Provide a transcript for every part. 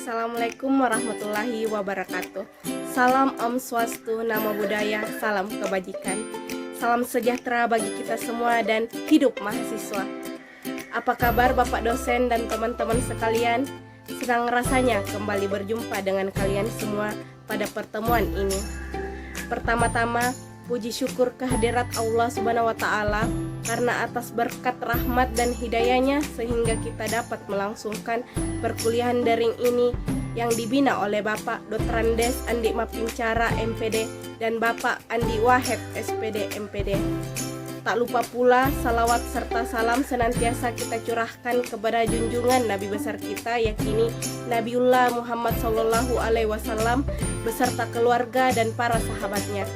Assalamualaikum warahmatullahi wabarakatuh. Salam Om Swastu, Namo Buddhaya, salam kebajikan. Salam sejahtera bagi kita semua dan hidup mahasiswa. Apa kabar Bapak dosen dan teman-teman sekalian? Senang rasanya kembali berjumpa dengan kalian semua pada pertemuan ini. Pertama-tama, puji syukur kehadirat Allah Subhanahu wa Ta'ala karena atas berkat rahmat dan hidayahnya sehingga kita dapat melangsungkan perkuliahan daring ini yang dibina oleh Bapak Dr. Andes Andi Mapincara MPD dan Bapak Andi Wahid SPD MPD. Tak lupa pula salawat serta salam senantiasa kita curahkan kepada junjungan Nabi besar kita, yakni Nabiullah Muhammad SAW beserta keluarga dan para sahabatnya.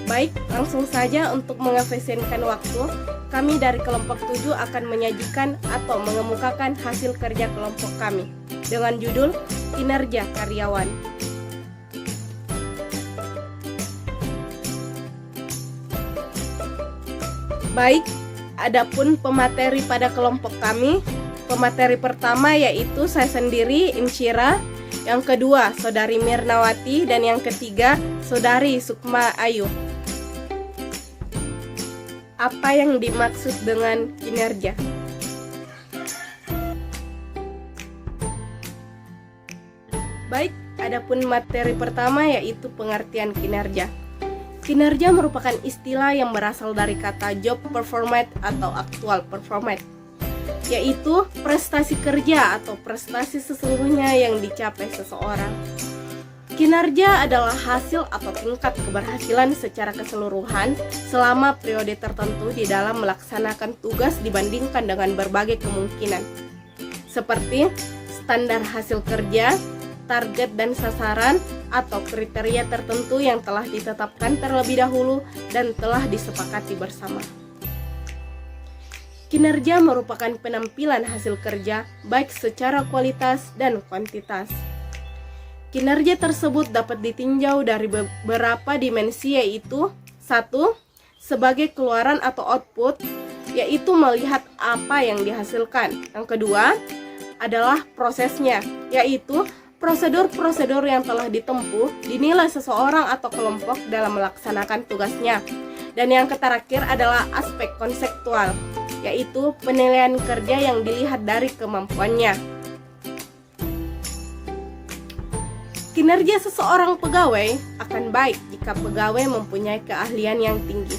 Baik, langsung saja untuk mengefisienkan waktu, kami dari kelompok 7 akan menyajikan atau mengemukakan hasil kerja kelompok kami dengan judul Kinerja Karyawan. Baik, adapun pemateri pada kelompok kami, pemateri pertama yaitu saya sendiri, Insyira, yang kedua Saudari Mirnawati, dan yang ketiga Saudari Sukma Ayu. Apa yang dimaksud dengan kinerja? Baik, adapun materi pertama yaitu pengertian kinerja. Kinerja merupakan istilah yang berasal dari kata job performance atau actual performance, yaitu prestasi kerja atau prestasi sesungguhnya yang dicapai seseorang. Kinerja adalah hasil atau tingkat keberhasilan secara keseluruhan selama periode tertentu di dalam melaksanakan tugas dibandingkan dengan berbagai kemungkinan, seperti standar hasil kerja, target dan sasaran, atau kriteria tertentu yang telah ditetapkan terlebih dahulu dan telah disepakati bersama. Kinerja merupakan penampilan hasil kerja baik secara kualitas dan kuantitas. Kinerja tersebut dapat ditinjau dari beberapa dimensi, yaitu 1. Sebagai keluaran atau output, yaitu melihat apa yang dihasilkan. Yang kedua adalah prosesnya, yaitu prosedur-prosedur yang telah ditempuh dinilai seseorang atau kelompok dalam melaksanakan tugasnya. Dan yang terakhir adalah aspek konseptual, yaitu penilaian kerja yang dilihat dari kemampuannya. Kinerja seseorang pegawai akan baik jika pegawai mempunyai keahlian yang tinggi.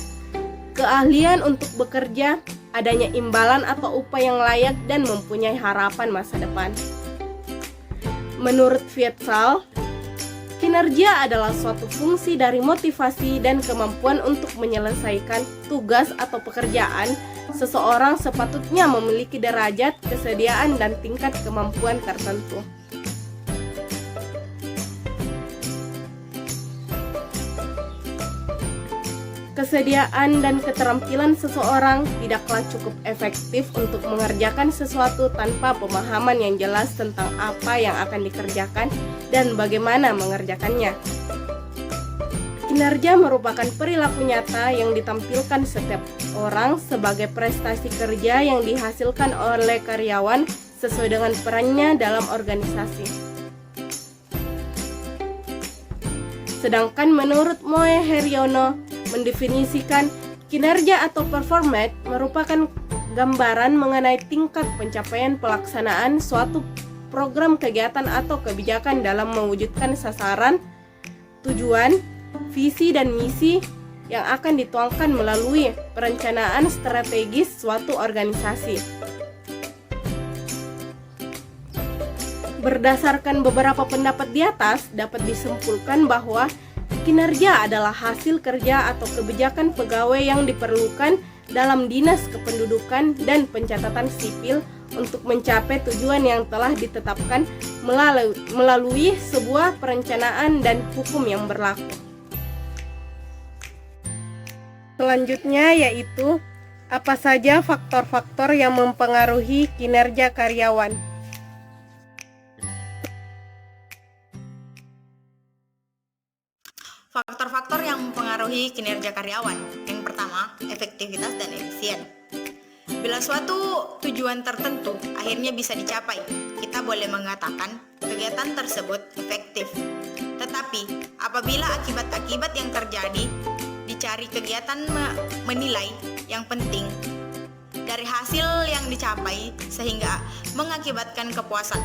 Keahlian untuk bekerja, adanya imbalan atau upah yang layak, dan mempunyai harapan masa depan. Menurut Vietzal, kinerja adalah suatu fungsi dari motivasi dan kemampuan untuk menyelesaikan tugas atau pekerjaan. Seseorang sepatutnya memiliki derajat, kesediaan, dan tingkat kemampuan tertentu. Kesediaan dan keterampilan seseorang tidaklah cukup efektif untuk mengerjakan sesuatu tanpa pemahaman yang jelas tentang apa yang akan dikerjakan dan bagaimana mengerjakannya. Kinerja merupakan perilaku nyata yang ditampilkan setiap orang sebagai prestasi kerja yang dihasilkan oleh karyawan sesuai dengan perannya dalam organisasi. Sedangkan menurut Moe Heryono, mendefinisikan kinerja atau performance merupakan gambaran mengenai tingkat pencapaian pelaksanaan suatu program kegiatan atau kebijakan dalam mewujudkan sasaran, tujuan, visi dan misi yang akan dituangkan melalui perencanaan strategis suatu organisasi. Berdasarkan beberapa pendapat di atas, dapat disimpulkan bahwa kinerja adalah hasil kerja atau kebijakan pegawai yang diperlukan dalam Dinas Kependudukan dan Pencatatan Sipil untuk mencapai tujuan yang telah ditetapkan melalui sebuah perencanaan dan hukum yang berlaku. Selanjutnya yaitu apa saja faktor-faktor yang mempengaruhi kinerja karyawan. Faktor-faktor yang mempengaruhi kinerja karyawan. Yang pertama, efektivitas dan efisien. Bila suatu tujuan tertentu akhirnya bisa dicapai, kita boleh mengatakan kegiatan tersebut efektif. Tetapi, apabila akibat-akibat yang terjadi dicari, kegiatan menilai yang penting dari hasil yang dicapai sehingga mengakibatkan kepuasan,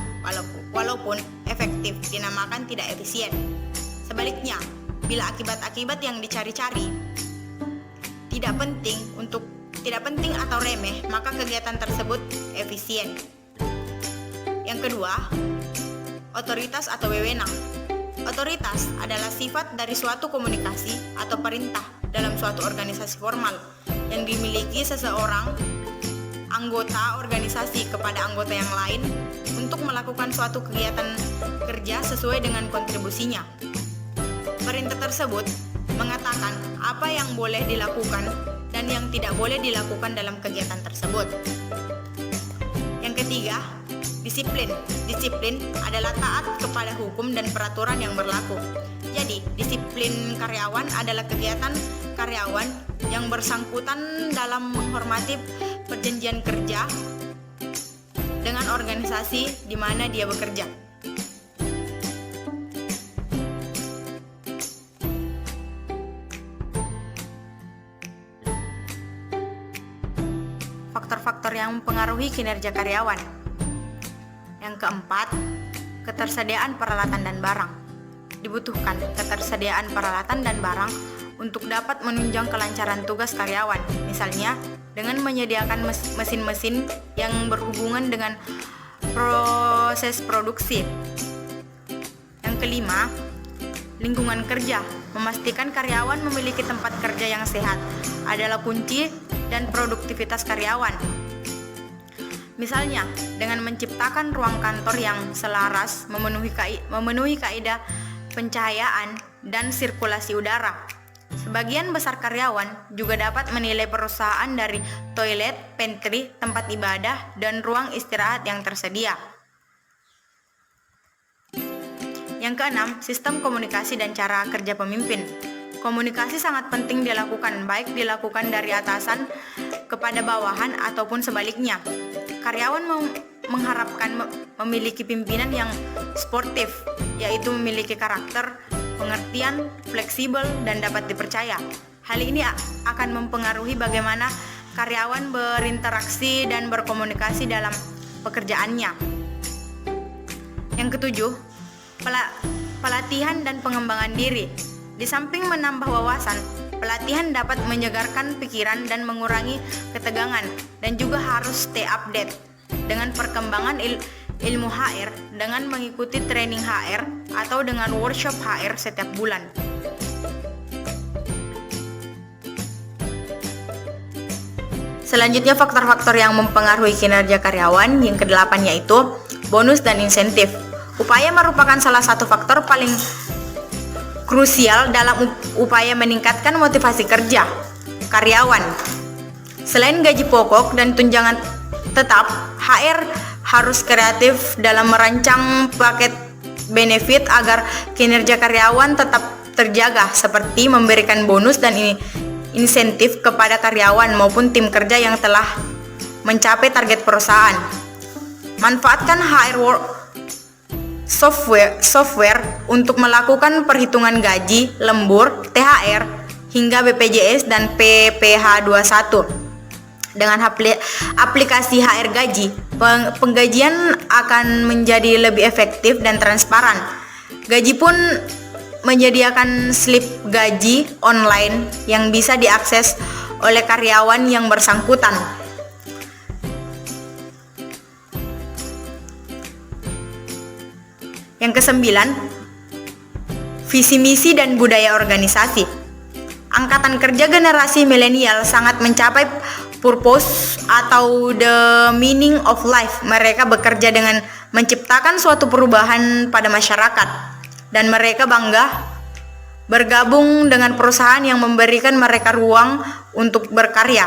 walaupun efektif dinamakan tidak efisien. Sebaliknya, bila akibat-akibat yang dicari-cari tidak penting atau remeh, maka kegiatan tersebut efisien. Yang kedua, otoritas atau wewenang. Otoritas adalah sifat dari suatu komunikasi atau perintah dalam suatu organisasi formal yang dimiliki seseorang anggota organisasi kepada anggota yang lain untuk melakukan suatu kegiatan kerja sesuai dengan kontribusinya. Perintah tersebut mengatakan apa yang boleh dilakukan dan yang tidak boleh dilakukan dalam kegiatan tersebut. Yang ketiga, disiplin. Disiplin adalah taat kepada hukum dan peraturan yang berlaku. Jadi, disiplin karyawan adalah kegiatan karyawan yang bersangkutan dalam menghormati perjanjian kerja dengan organisasi di mana dia bekerja. Faktor-faktor yang mempengaruhi kinerja karyawan. Yang keempat, ketersediaan peralatan dan barang. Dibutuhkan ketersediaan peralatan dan barang untuk dapat menunjang kelancaran tugas karyawan, misalnya dengan menyediakan mesin-mesin yang berhubungan dengan proses produksi. Yang kelima, lingkungan kerja. Memastikan karyawan memiliki tempat kerja yang sehat adalah kunci dan produktivitas karyawan. Misalnya, dengan menciptakan ruang kantor yang selaras, memenuhi kaidah pencahayaan dan sirkulasi udara. Sebagian besar karyawan juga dapat menilai perusahaan dari toilet, pantry, tempat ibadah, dan ruang istirahat yang tersedia. Yang keenam, sistem komunikasi dan cara kerja pemimpin. Komunikasi sangat penting dilakukan, baik dilakukan dari atasan kepada bawahan ataupun sebaliknya. Karyawan mengharapkan memiliki pimpinan yang sportif, yaitu memiliki karakter, pengertian, fleksibel, dan dapat dipercaya. Hal ini akan mempengaruhi bagaimana karyawan berinteraksi dan berkomunikasi dalam pekerjaannya. Yang ketujuh, pelatihan dan pengembangan diri. Di samping menambah wawasan, pelatihan dapat menyegarkan pikiran dan mengurangi ketegangan, dan juga harus stay update dengan perkembangan ilmu HR dengan mengikuti training HR atau dengan workshop HR setiap bulan. Selanjutnya, faktor-faktor yang mempengaruhi kinerja karyawan. Yang kedelapan yaitu bonus dan insentif. Upaya merupakan salah satu faktor paling krusial dalam upaya meningkatkan motivasi kerja karyawan. Selain gaji pokok dan tunjangan tetap, HR harus kreatif dalam merancang paket benefit agar kinerja karyawan tetap terjaga, seperti memberikan bonus dan insentif kepada karyawan maupun tim kerja yang telah mencapai target perusahaan. Manfaatkan HR software untuk melakukan perhitungan gaji, lembur, THR, hingga BPJS dan PPh 21. Dengan aplikasi HR gaji, penggajian akan menjadi lebih efektif dan transparan. Gaji pun menyediakan slip gaji online yang bisa diakses oleh karyawan yang bersangkutan. Yang kesembilan, visi misi dan budaya organisasi. Angkatan kerja generasi milenial sangat mencapai purpose atau the meaning of life. Mereka bekerja dengan menciptakan suatu perubahan pada masyarakat, dan mereka bangga bergabung dengan perusahaan yang memberikan mereka ruang untuk berkarya.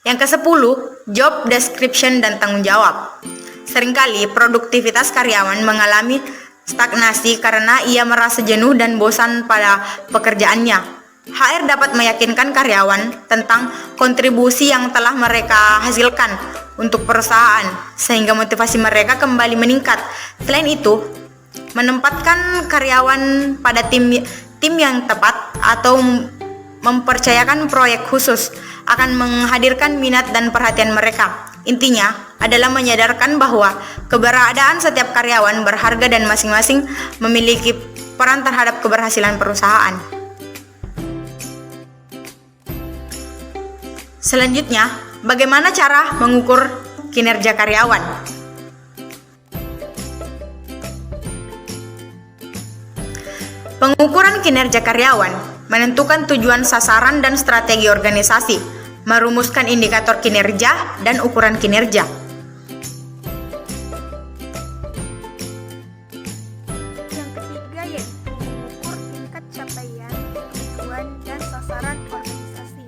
Yang kesepuluh, job description dan tanggung jawab. Seringkali produktivitas karyawan mengalami stagnasi karena ia merasa jenuh dan bosan pada pekerjaannya. HR dapat meyakinkan karyawan tentang kontribusi yang telah mereka hasilkan untuk perusahaan, sehingga motivasi mereka kembali meningkat. Selain itu, menempatkan karyawan pada tim yang tepat atau mempercayakan proyek khusus akan menghadirkan minat dan perhatian mereka. Intinya adalah menyadarkan bahwa keberadaan setiap karyawan berharga dan masing-masing memiliki peran terhadap keberhasilan perusahaan. Selanjutnya, bagaimana cara mengukur kinerja karyawan? Pengukuran kinerja karyawan menentukan tujuan, sasaran, dan strategi organisasi, merumuskan indikator kinerja dan ukuran kinerja. Yang ketiga yaitu mengukur tingkat capaian, tujuan, dan sasaran organisasi.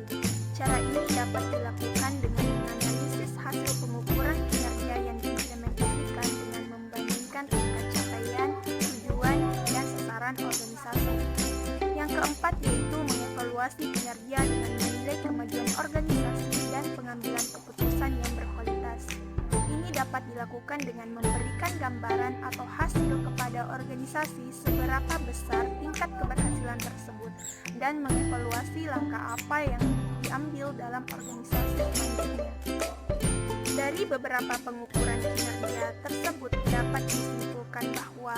Cara ini dapat dilakukan dengan menganalisis hasil pengukuran kinerja yang diimplementasikan dengan membandingkan tingkat capaian, tujuan, dan sasaran organisasi. Yang keempat yaitu mengevaluasi kinerja dengan menilai kemajuan organisasi dan pengambilan keputusan yang berkualitas. Ini dapat dilakukan dengan memberikan gambaran atau hasil kepada organisasi seberapa besar tingkat keberhasilan tersebut dan mengevaluasi langkah apa yang diambil dalam organisasi selanjutnya. Dari beberapa pengukuran kinerja tersebut dapat disimpulkan bahwa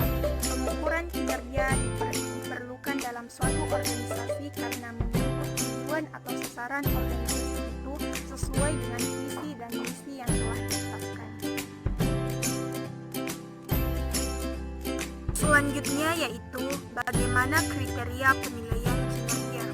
pengukuran kinerja diperlukan dalam suatu organisasi karena menyangkut tujuan atau sasaran organisasi itu sesuai dengan visi dan misi yang telah ditetapkan. Selanjutnya yaitu bagaimana kriteria penilaian kinerja.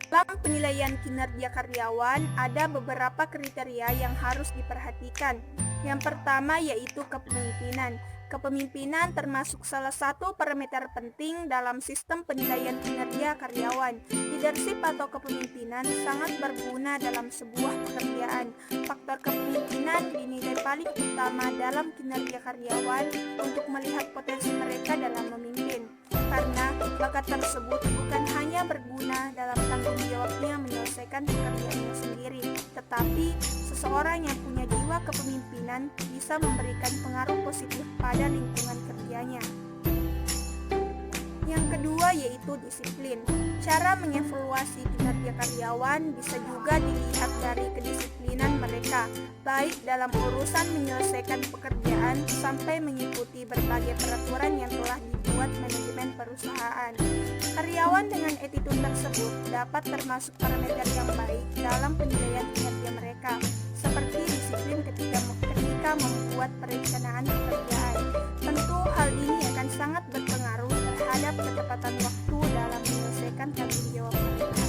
Dalam penilaian kinerja karyawan, ada beberapa kriteria yang harus diperhatikan. Yang pertama yaitu kepemimpinan. Kepemimpinan termasuk salah satu parameter penting dalam sistem penilaian kinerja karyawan. Leadership atau kepemimpinan sangat berguna dalam sebuah pekerjaan. Faktor kepemimpinan dinilai paling utama dalam kinerja karyawan untuk melihat potensi mereka dalam memimpin. Karena bakat tersebut bukan hanya berguna dalam tanggung jawabnya menyelesaikan pekerjaannya sendiri, tetapi seseorang yang punya jiwa kepemimpinan bisa memberikan pengaruh positif pada lingkungan kerjanya. Yang kedua yaitu disiplin. Cara mengevaluasi kinerja karyawan bisa juga dilihat dari kedisiplinan mereka, baik dalam urusan menyelesaikan pekerjaan sampai mengikuti berbagai peraturan yang telah dibuat manajemen perusahaan. Karyawan dengan attitude tersebut dapat termasuk parameter yang baik dalam penilaian kinerja mereka, seperti disiplin ketika membuat perencanaan pekerjaan. Tentu hal ini akan sangat berpengaruh terhadap ketepatan waktu dalam menyelesaikan tanggung jawab mereka.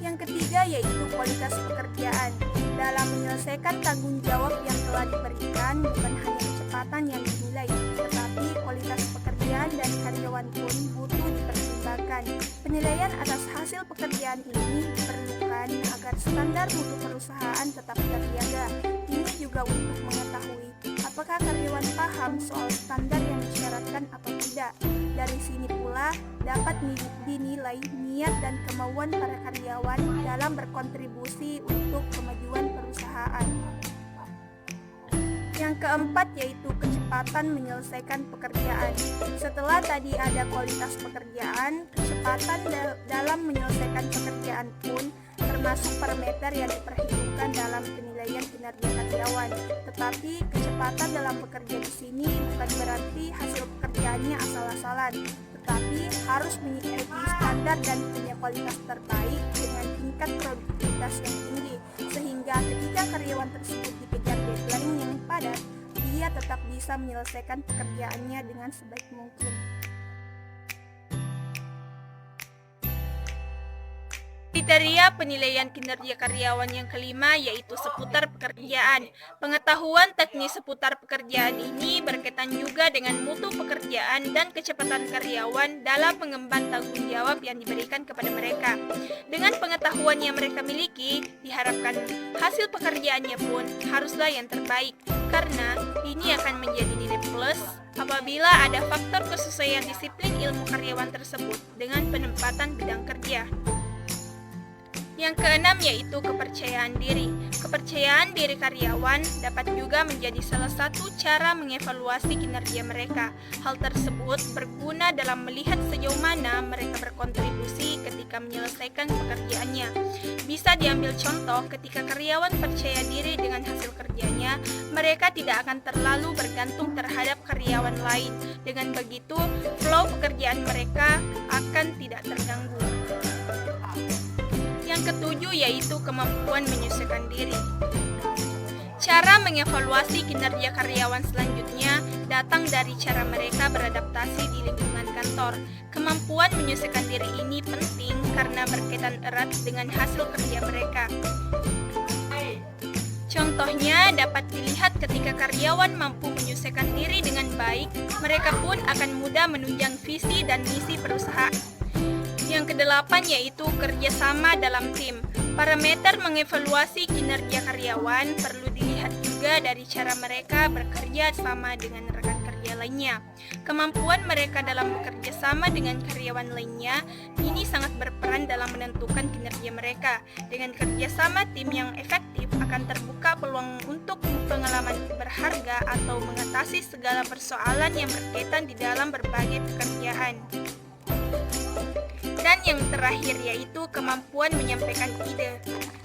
Yang ketiga yaitu kualitas pekerjaan. Dalam menyelesaikan tanggung jawab yang telah diberikan, bukan hanya kecepatan yang dinilai, tetapi kualitas pekerjaan dan karyawan pun butuh dipertimbangkan. Penilaian atas hasil pekerjaan ini diperlukan agar standar mutu perusahaan tetap terjaga. Ini juga untuk mengetahui apakah karyawan paham soal standar yang disyaratkan atau tidak. Dari sini pula dapat dinilai niat dan kemauan para karyawan dalam berkontribusi untuk kemajuan perusahaan. Yang keempat yaitu kecepatan menyelesaikan pekerjaan. Setelah tadi ada kualitas pekerjaan, kecepatan dalam menyelesaikan pekerjaan pun termasuk parameter yang diperhitungkan dalam penilaian kinerja karyawan. Tetapi kecepatan dalam bekerja di sini bukan berarti hasil pekerjaannya asal-asalan, tetapi harus mengikuti standar dan punya kualitas terbaik dengan tingkat produktivitas yang tinggi, sehingga ketika karyawan tersebut dikejar deadline yang padat, dia tetap bisa menyelesaikan pekerjaannya dengan sebaik mungkin. Kriteria penilaian kinerja karyawan yang kelima yaitu seputar pekerjaan. Pengetahuan teknis seputar pekerjaan ini berkaitan juga dengan mutu pekerjaan dan kecepatan karyawan dalam mengemban tanggung jawab yang diberikan kepada mereka. Dengan pengetahuan yang mereka miliki, diharapkan hasil pekerjaannya pun haruslah yang terbaik. karena ini akan menjadi nilai plus apabila ada faktor kesesuaian disiplin ilmu karyawan tersebut dengan penempatan bidang kerja. Yang keenam yaitu kepercayaan diri. Kepercayaan diri karyawan dapat juga menjadi salah satu cara mengevaluasi kinerja mereka. Hal tersebut berguna dalam melihat sejauh mana mereka berkontribusi ketika menyelesaikan pekerjaannya. Bisa diambil contoh ketika karyawan percaya diri dengan hasil kerjanya, mereka tidak akan terlalu bergantung terhadap karyawan lain. Dengan begitu, flow pekerjaan mereka akan tidak terganggu. Yang ketujuh yaitu kemampuan menyesuaikan diri. Cara mengevaluasi kinerja karyawan selanjutnya datang dari cara mereka beradaptasi di lingkungan kantor. Kemampuan menyesuaikan diri ini penting karena berkaitan erat dengan hasil kerja mereka. Contohnya dapat dilihat ketika karyawan mampu menyesuaikan diri dengan baik, mereka pun akan mudah menunjang visi dan misi perusahaan. Yang kedelapan yaitu kerjasama dalam tim. Parameter mengevaluasi kinerja karyawan perlu dilihat juga dari cara mereka bekerja sama dengan rekan kerja lainnya. Kemampuan mereka dalam bekerja sama dengan karyawan lainnya ini sangat berperan dalam menentukan kinerja mereka. Dengan kerjasama tim yang efektif akan terbuka peluang untuk pengalaman berharga atau mengatasi segala persoalan yang berkaitan di dalam berbagai pekerjaan. Dan yang terakhir yaitu kemampuan menyampaikan ide.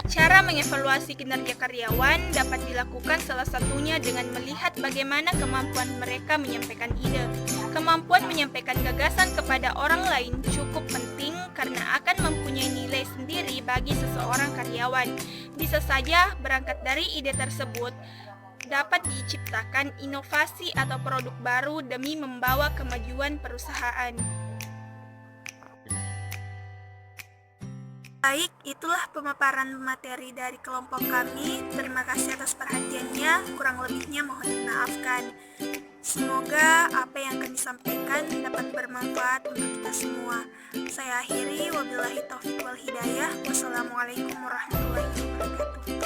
Cara mengevaluasi kinerja karyawan dapat dilakukan salah satunya dengan melihat bagaimana kemampuan mereka menyampaikan ide. Kemampuan menyampaikan gagasan kepada orang lain cukup penting karena akan mempunyai nilai sendiri bagi seseorang karyawan. Bisa saja berangkat dari ide tersebut dapat diciptakan inovasi atau produk baru demi membawa kemajuan perusahaan. Baik, itulah pemaparan materi dari kelompok kami. Terima kasih atas perhatiannya, kurang lebihnya mohon dimaafkan. Semoga apa yang kami sampaikan dapat bermanfaat untuk kita semua. Saya akhiri, wabillahi taufiq wal hidayah. Wassalamualaikum warahmatullahi wabarakatuh.